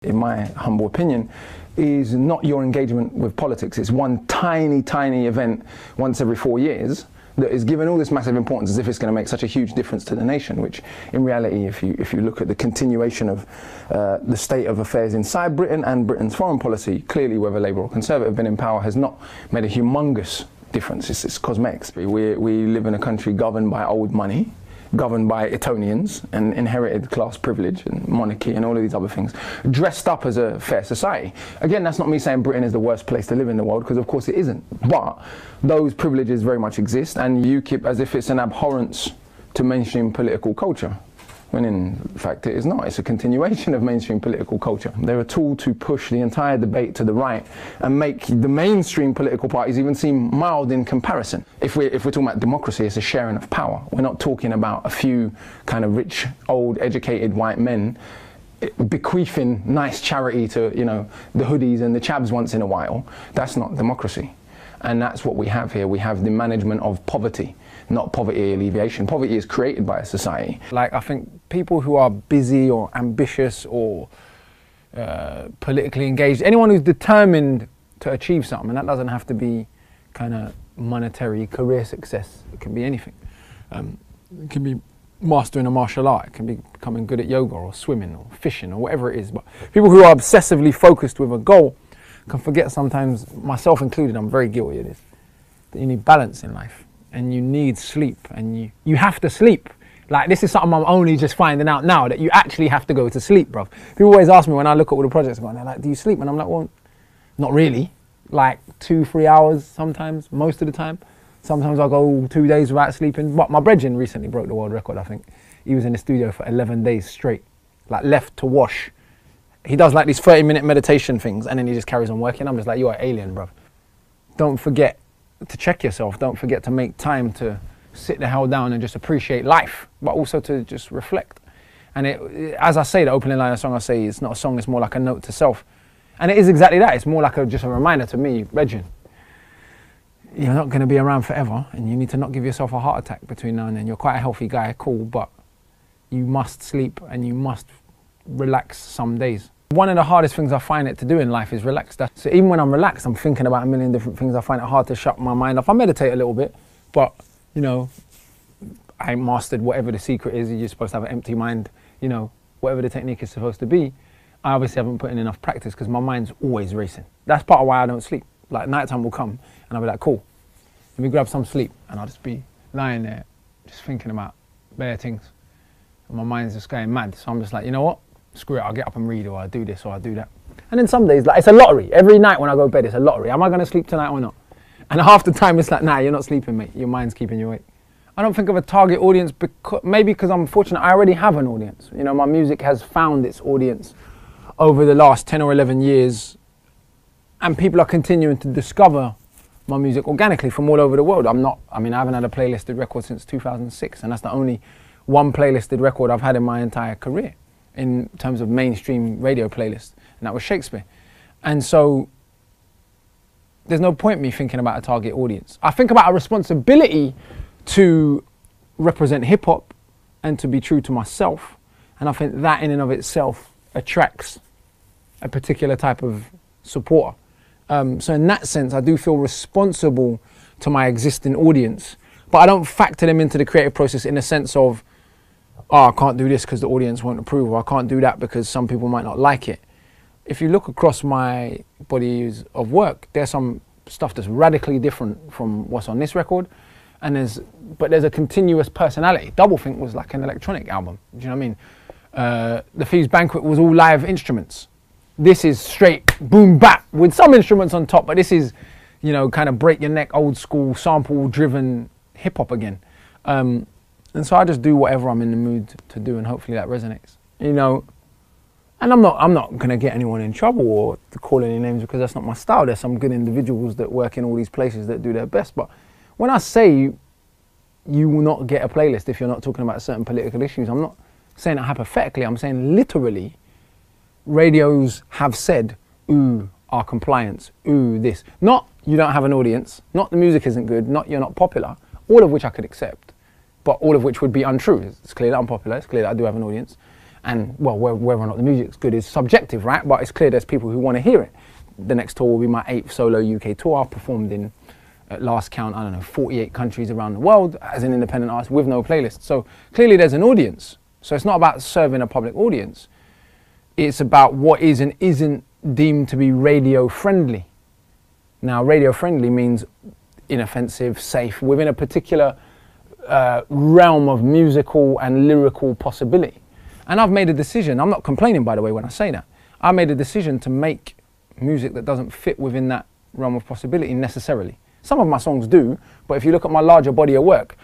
in my humble opinion, is not your engagement with politics. It's one tiny, tiny event once every 4 years that is given all this massive importance as if it's going to make such a huge difference to the nation, which in reality, if you look at the continuation of the state of affairs inside Britain and Britain's foreign policy, clearly whether Labour or Conservative have been in power has not made a humongous difference. It's cosmetics. We live in a country governed by old money, governed by Etonians and inherited class privilege and monarchy and all of these other things, dressed up as a fair society. Again, that's not me saying Britain is the worst place to live in the world, because of course it isn't. But those privileges very much exist, and UKIP as if it's an abhorrence to mainstream political culture, when in fact it is not. It's a continuation of mainstream political culture. They're a tool to push the entire debate to the right and make the mainstream political parties even seem mild in comparison. If we're talking about democracy, it's a sharing of power. We're not talking about a few kind of rich, old, educated white men bequeathing nice charity to, you know, the hoodies and the chabs once in a while. That's not democracy. And that's what we have here. We have the management of poverty, not poverty alleviation. Poverty is created by a society. Like, I think people who are busy or ambitious or politically engaged, anyone who's determined to achieve something, and that doesn't have to be kind of monetary career success. It can be anything. It can be mastering a martial art. It can be becoming good at yoga or swimming or fishing or whatever it is. But people who are obsessively focused with a goal can forget sometimes, myself included, I'm very guilty of this, that you need balance in life. And you need sleep, and you have to sleep. Like, this is something I'm only just finding out now, that you actually have to go to sleep, bruv. People always ask me when I look at all the projects, and they're like, do you sleep? And I'm like, well, not really. Like 2-3 hours sometimes, most of the time. Sometimes I'll go 2 days without sleeping. But my brethren recently broke the world record, I think. He was in the studio for 11 days straight, like left to wash. He does like these 30-minute meditation things, and then he just carries on working. I'm just like, you're an alien, bruv. Don't forget to check yourself. Don't forget to make time to sit the hell down and just appreciate life, but also to just reflect. And as I say, the opening line of the song, I say it's not a song, it's more like a note to self. And it is exactly that. It's more like just a reminder to me, Regin, you're not going to be around forever, and you need to not give yourself a heart attack between now and then. You're quite a healthy guy, cool, but you must sleep and you must relax some days. One of the hardest things I find it to do in life is relax. So even when I'm relaxed, I'm thinking about a million different things. I find it hard to shut my mind off. I meditate a little bit, but, you know, I mastered whatever the secret is. You're supposed to have an empty mind, you know, whatever the technique is supposed to be. I obviously haven't put in enough practice because my mind's always racing. That's part of why I don't sleep. Like, nighttime will come and I'll be like, cool, let me grab some sleep. And I'll just be lying there, just thinking about bare things. And my mind's just going mad. So I'm just like, you know what? Screw it, I'll get up and read, or I'll do this, or I'll do that. And then some days, like, it's a lottery. Every night when I go to bed, it's a lottery. Am I going to sleep tonight or not? And half the time it's like, nah, you're not sleeping, mate. Your mind's keeping you awake. I don't think of a target audience, maybe because I'm fortunate I already have an audience. You know, my music has found its audience over the last 10 or 11 years. And people are continuing to discover my music organically from all over the world. I haven't had a playlisted record since 2006. And that's the only one playlisted record I've had in my entire career, in terms of mainstream radio playlist, and that was Shakespeare. And so there's no point me thinking about a target audience. I think about a responsibility to represent hip hop and to be true to myself, and I think that in and of itself attracts a particular type of supporter. So in that sense, I do feel responsible to my existing audience, but I don't factor them into the creative process in the sense of, oh, I can't do this because the audience won't approve, or I can't do that because some people might not like it. If you look across my bodies of work, there's some stuff that's radically different from what's on this record, and there's a continuous personality. Doublethink was like an electronic album, do you know what I mean? The Thieves Banquet was all live instruments. This is straight boom bap with some instruments on top, but this is, you know, kind of break your neck, old school, sample driven hip hop again. And so I just do whatever I'm in the mood to do, and hopefully that resonates, you know. And I'm not gonna get anyone in trouble or to call any names, because that's not my style. There's some good individuals that work in all these places that do their best. But when I say you will not get a playlist if you're not talking about certain political issues, I'm not saying it hypothetically, I'm saying literally. Radios have said, ooh, our compliance, ooh, this. Not you don't have an audience, not the music isn't good, not you're not popular, all of which I could accept, but all of which would be untrue. It's clear that I'm popular, it's clear that I do have an audience. And well, whether or not the music's good is subjective, right? But it's clear there's people who want to hear it. The next tour will be my 8th solo UK tour. I've performed in, at last count, I don't know, 48 countries around the world as an independent artist with no playlist. So clearly there's an audience. So it's not about serving a public audience. It's about what is and isn't deemed to be radio friendly. Now, radio friendly means inoffensive, safe, within a particular realm of musical and lyrical possibility. And I've made a decision, I'm not complaining by the way when I say that, I made a decision to make music that doesn't fit within that realm of possibility necessarily. Some of my songs do, but if you look at my larger body of work,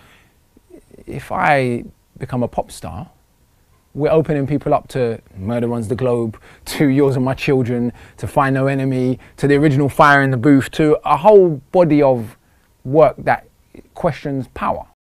if I become a pop star, we're opening people up to Murder Runs the Globe, to Yours and My Children, to Find No Enemy, to the original Fire in the Booth, to a whole body of work that questions power.